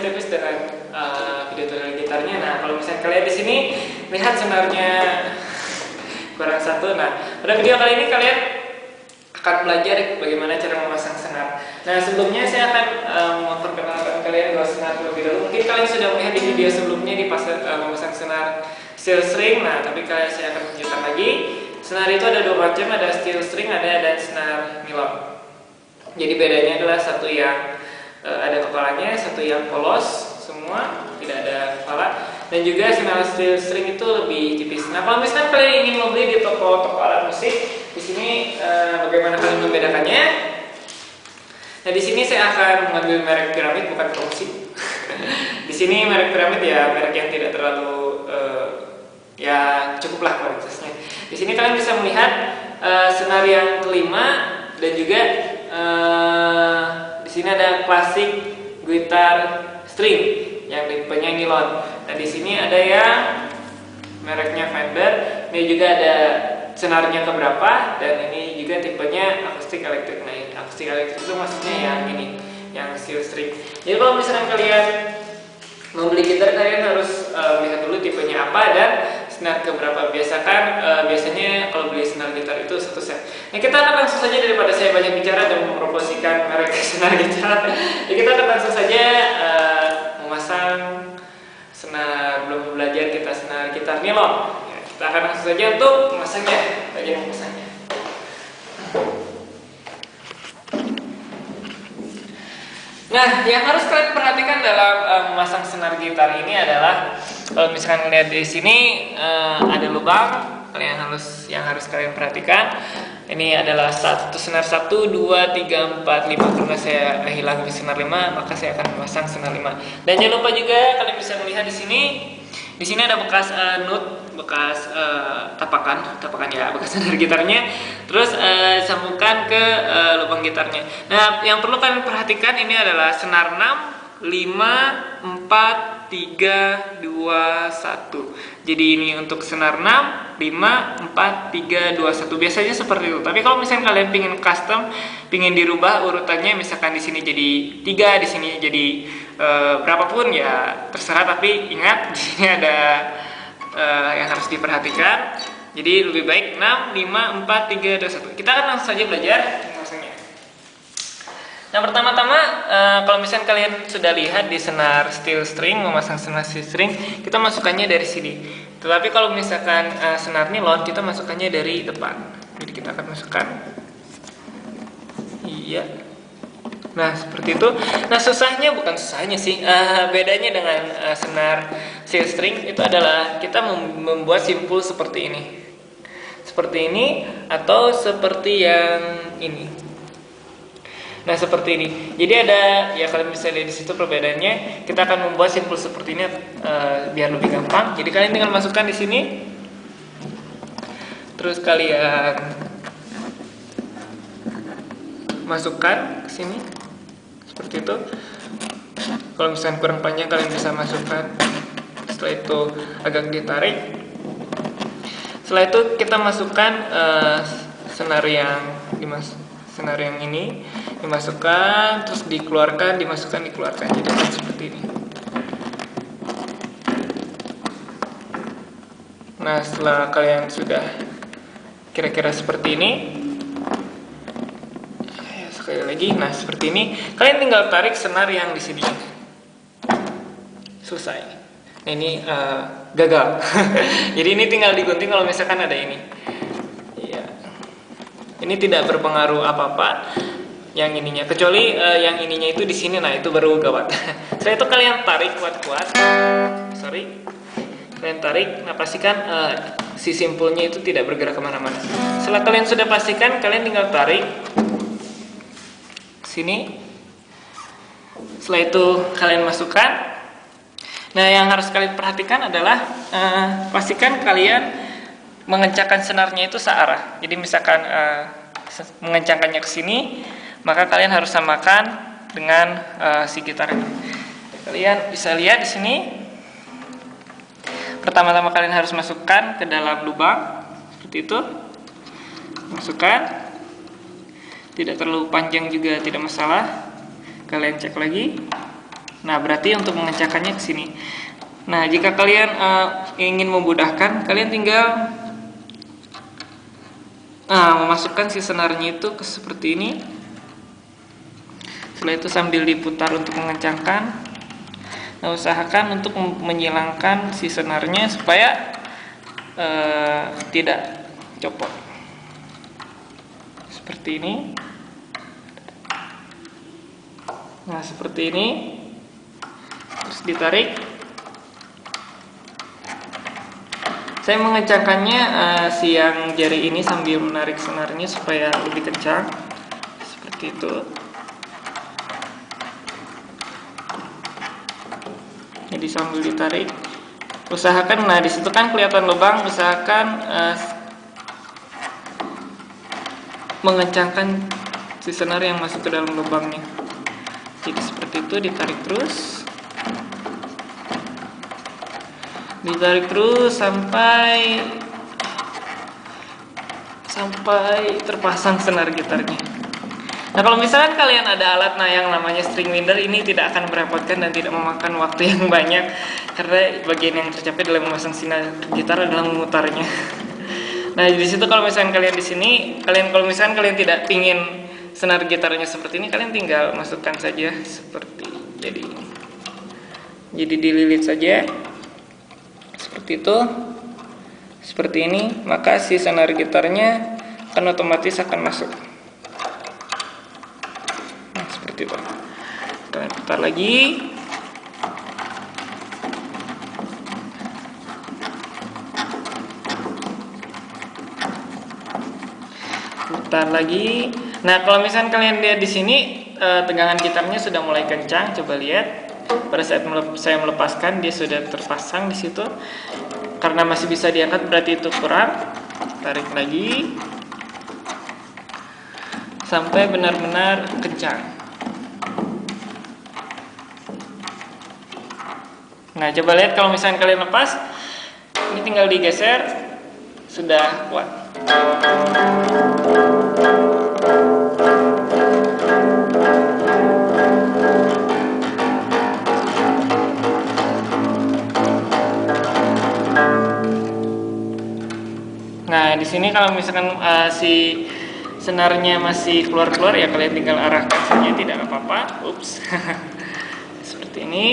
tipis dengan video tutorial gitarnya. Nah, kalau misalnya kalian di sini lihat senarnya kurang satu. Nah, pada video kali ini kalian akan belajar bagaimana cara memasang senar. Nah, sebelumnya saya akan memperkenalkan kalian bahwa senar terlebih dahulu. Mungkin kalian sudah melihat di video sebelumnya di memasang senar steel string. Nah, tapi saya akan tunjukkan lagi. Senar itu ada dua macam, ada steel string, dan senar nilon. Jadi bedanya adalah satu yang ada kepalanya, satu yang polos semua, tidak ada kepala, dan juga senar steel string itu lebih tipis. Nah, kalau misalkan kalian ingin membeli di toko alat musik, di sini bagaimana kalian membedakannya? Nah, di sini saya akan mengambil merek Piramid, bukan promosi. Di sini merek Piramid ya merek yang tidak terlalu ya cukuplah kualitasnya. Di sini kalian bisa melihat senar yang kelima dan juga di sini ada klasik gitar string yang tipenya nilon. Nah, di sini ada yang mereknya Fender. Ini juga ada senarnya keberapa, dan ini juga tipenya akustik elektrik. Nah, akustik elektrik itu maksudnya yang ini, yang steel string. Jadi kalau misalnya kalian membeli gitar, kalian harus lihat dulu tipenya apa dan senar keberapa. Biasanya kalau beli senar gitar itu satu set. Nah, kita akan langsung saja, daripada saya banyak bicara dan mempromosikan merek senar gitar. Ya, kita akan langsung saja memasang senar. Belum belajar kita senar gitar nilon. Ya, kita akan langsung saja untuk memasangnya. Bagian memasangnya. Nah, yang harus kalian perhatikan dalam memasang senar gitar ini adalah, kalau misalkan lihat di sini ada lubang, yang harus kalian perhatikan. Ini adalah senar 1, 2, 3, 4, 5. Karena saya hilang di senar 5, maka saya akan memasang senar 5. Dan jangan lupa juga kalian bisa melihat di sini. Di sini ada bekas bekas tapakan ya, bekas senar gitarnya. Terus sambungkan ke lubang gitarnya. Nah, yang perlu kalian perhatikan ini adalah senar 6, 5, 4, 3, 2, 1. Jadi ini untuk senar 6, 5, 4, 3, 2, 1. Biasanya seperti itu. Tapi kalau misalnya kalian ingin custom, ingin dirubah urutannya, misalkan di sini jadi 3, di sini jadi berapapun ya terserah. Tapi ingat, di sini ada yang harus diperhatikan. Jadi lebih baik 6, 5, 4, 3, 2, 1. Kita akan langsung saja belajar memasangnya. Nah, pertama-tama kalau misalnya kalian sudah lihat di senar steel string, memasang senar steel string, kita masukkannya dari sini. Tetapi kalau misalkan senar nilon, kita masukkannya dari depan. Jadi kita akan masukkan. Iya. Nah, seperti itu. Nah, bukan susahnya sih. Bedanya dengan senar steel string itu adalah kita membuat simpul seperti ini. Seperti ini atau seperti yang ini. Nah, seperti ini. Jadi ada, ya kalian bisa lihat di situ perbedaannya. Kita akan membuat simpul seperti ini biar lebih gampang. Jadi kalian tinggal masukkan di sini. Terus kalian masukkan ke sini. Seperti itu. Kalau misalnya kurang panjang, kalian bisa masukkan. Setelah itu agak ditarik. Setelah itu kita masukkan senar yang ini, dimasukkan, terus dikeluarkan, dimasukkan, dikeluarkan. Jadi seperti ini. Nah, setelah kalian sudah kira-kira seperti ini, sekali lagi, nah seperti ini, kalian tinggal tarik senar yang di sini. Selesai. Nah, ini gagal. Jadi ini tinggal digunting kalau misalkan ada ini. Ya. Ini tidak berpengaruh apa-apa yang ininya, kecuali yang ininya itu di sini. Nah, itu baru gawat. Setelah itu kalian tarik kuat-kuat. Kalian tarik. Nah, pastikan si simpulnya itu tidak bergerak kemana-mana. Setelah kalian sudah pastikan, kalian tinggal tarik sini. Setelah itu kalian masukkan. Nah, yang harus kalian perhatikan adalah pastikan kalian mengencangkan senarnya itu searah. Jadi misalkan mengencangkannya ke sini, maka kalian harus samakan dengan si gitar ini. Kalian bisa lihat di sini. Pertama-tama kalian harus masukkan ke dalam lubang seperti itu. Masukkan. Tidak terlalu panjang juga tidak masalah. Kalian cek lagi. Nah, berarti untuk mengencangkannya ke sini. Nah, jika kalian ingin memudahkan, kalian tinggal memasukkan si senarnya itu ke seperti ini. Setelah itu sambil diputar untuk mengencangkan. Nah, usahakan untuk menyilangkan si senarnya supaya tidak copot. Seperti ini. Nah, seperti ini. Terus ditarik. Saya mengencangkannya si yang jari ini sambil menarik senarnya supaya lebih kencang. Seperti itu. Jadi sambil ditarik. Usahakan, nah disitu kan kelihatan lubang. Usahakan mengencangkan si senar yang masuk ke dalam lubangnya. Jadi seperti itu, ditarik terus. Ditarik terus sampai terpasang senar gitarnya. Nah, kalau misalkan kalian ada alat yang namanya string winder, ini tidak akan merepotkan dan tidak memakan waktu yang banyak, karena bagian yang tercapai dalam memasang senar gitar adalah memutarnya. Nah, di situ kalau misalkan kalian di sini, kalau misalkan kalian tidak ingin senar gitarnya seperti ini, kalian tinggal masukkan saja seperti jadi dililit saja seperti itu, seperti ini, maka si senar gitarnya akan otomatis akan masuk. Nah, seperti itu. Kalian putar lagi. Putar lagi. Nah, kalau misalkan kalian lihat di sini tegangan gitarnya sudah mulai kencang, coba lihat. Pada saat saya melepaskan, dia sudah terpasang di situ. Karena masih bisa diangkat, berarti itu kurang. Tarik lagi sampai benar-benar kencang. Nah, coba lihat kalau misalkan kalian lepas, ini tinggal digeser, sudah kuat. Nah, di sini kalau misalkan si senarnya masih keluar-keluar, ya kalian tinggal arahkan saja, tidak apa-apa. Ups. Seperti ini.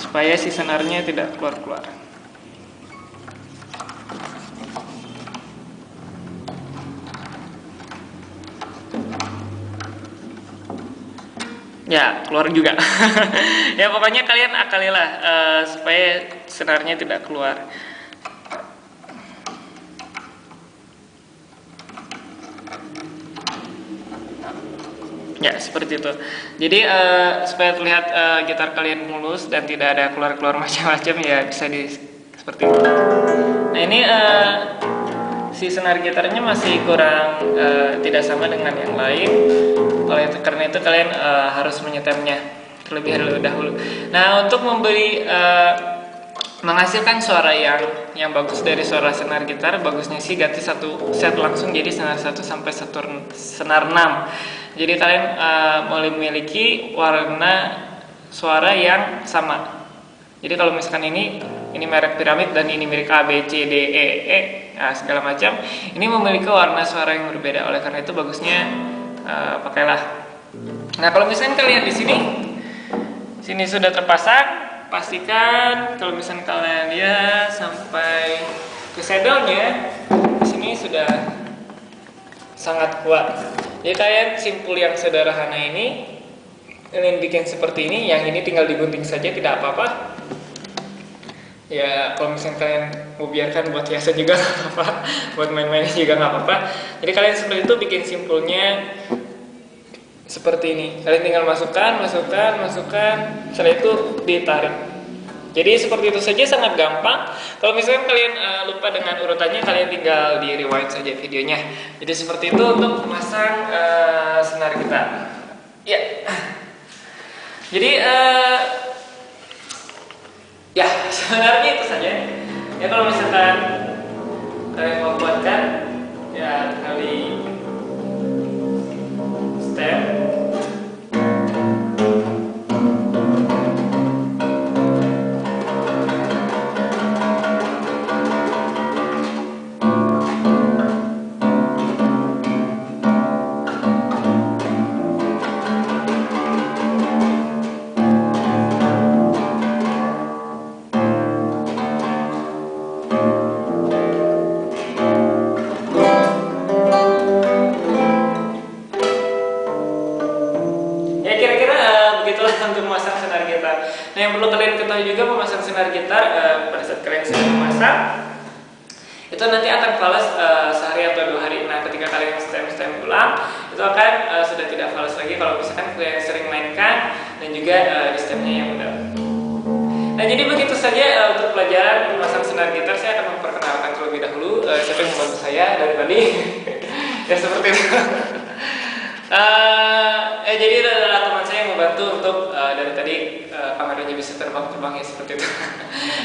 Supaya si senarnya tidak keluar-keluar. Ya, keluar juga. Ya, pokoknya kalian akalilah supaya senarnya tidak keluar. Ya, seperti itu. Jadi supaya terlihat gitar kalian mulus dan tidak ada keluar-keluar macam-macam, ya bisa seperti itu. Nah, ini si senar gitarnya masih kurang tidak sama dengan yang lain. Karena itu kalian harus menyetemnya terlebih dahulu. Nah, untuk menghasilkan suara yang bagus dari suara senar gitar, bagusnya sih ganti satu set langsung jadi senar 1 sampai senar 6. Jadi kalian memiliki warna suara yang sama. Jadi kalau misalkan ini merek piramid dan ini merek A, B, C, D, E, nah, segala macam, ini memiliki warna suara yang berbeda. Oleh karena itu bagusnya pakailah. Nah, kalau misalkan kalian di sini sudah terpasang, pastikan kalau misalkan kalian lihat sampai ke saddle-nya, di sini sudah sangat kuat. Jadi kalian simpul yang sederhana ini, kalian bikin seperti ini, yang ini tinggal digunting saja, tidak apa-apa. Ya, kalau misalnya kalian mau biarkan buat hiasan juga nggak apa-apa, buat main-main juga nggak apa-apa. Jadi kalian seperti itu bikin simpulnya seperti ini. Kalian tinggal masukkan, setelah itu ditarik. Jadi seperti itu saja, sangat gampang. Kalau misalnya kalian lupa dengan urutannya, kalian tinggal di rewind saja videonya. Jadi seperti itu untuk memasang senar gitar. Ya. Jadi ya sebenarnya itu saja. Ya, kalau misalkan kalian mau buatkan, ya kali step begitulah untuk memasang senar gitar. Nah, yang perlu kalian ketahui juga memasang senar gitar pada saat kalian sedang memasang itu nanti akan fals sehari atau 2 hari. Nah, ketika kalian stem ulang itu akan sudah tidak fals lagi kalau misalkan kalian sering mainkan dan juga di stemnya yang mudah. Nah, jadi begitu saja untuk pelajaran memasang senar gitar. Saya akan memperkenalkan terlebih dahulu siapa yang membantu saya dari tadi. Ya seperti itu. Jadi itu adalah teman saya yang membantu untuk dari tadi kameranya bisa terbang ya seperti itu.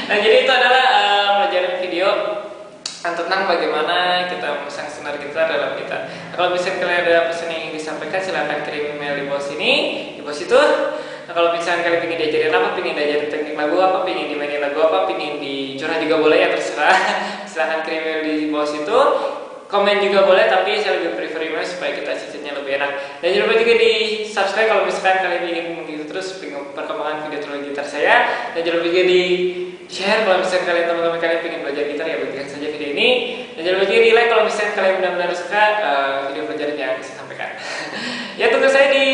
Nah, jadi itu adalah pelajaran video tentang bagaimana kita memasang senar gitar dalam gitar. Nah, kalau misalnya kalian ada pesan yang ingin disampaikan, silahkan kirim email di bawah sini, di bawah situ. Nah, kalau misalnya kalian ingin diajarin apa, ingin diajarin teknik lagu apa, ingin dimainin lagu apa, ingin dicurah juga boleh ya, terserah. Silahkan kirim email di bawah situ. Komen juga boleh, tapi saya lebih prefer email supaya kita cicitnya lebih enak. Dan jangan lupa juga di subscribe kalau misalkan kalian ingin mengikuti terus perkembangan video tutorial gitar saya. Dan jangan lupa juga di share kalau misalkan kalian teman-teman kalian ingin belajar gitar, ya bagikan saja video ini. Dan jangan lupa juga di like kalau misalkan kalian benar-benar suka video pelajaran yang saya sampaikan. Ya, tunggu saya di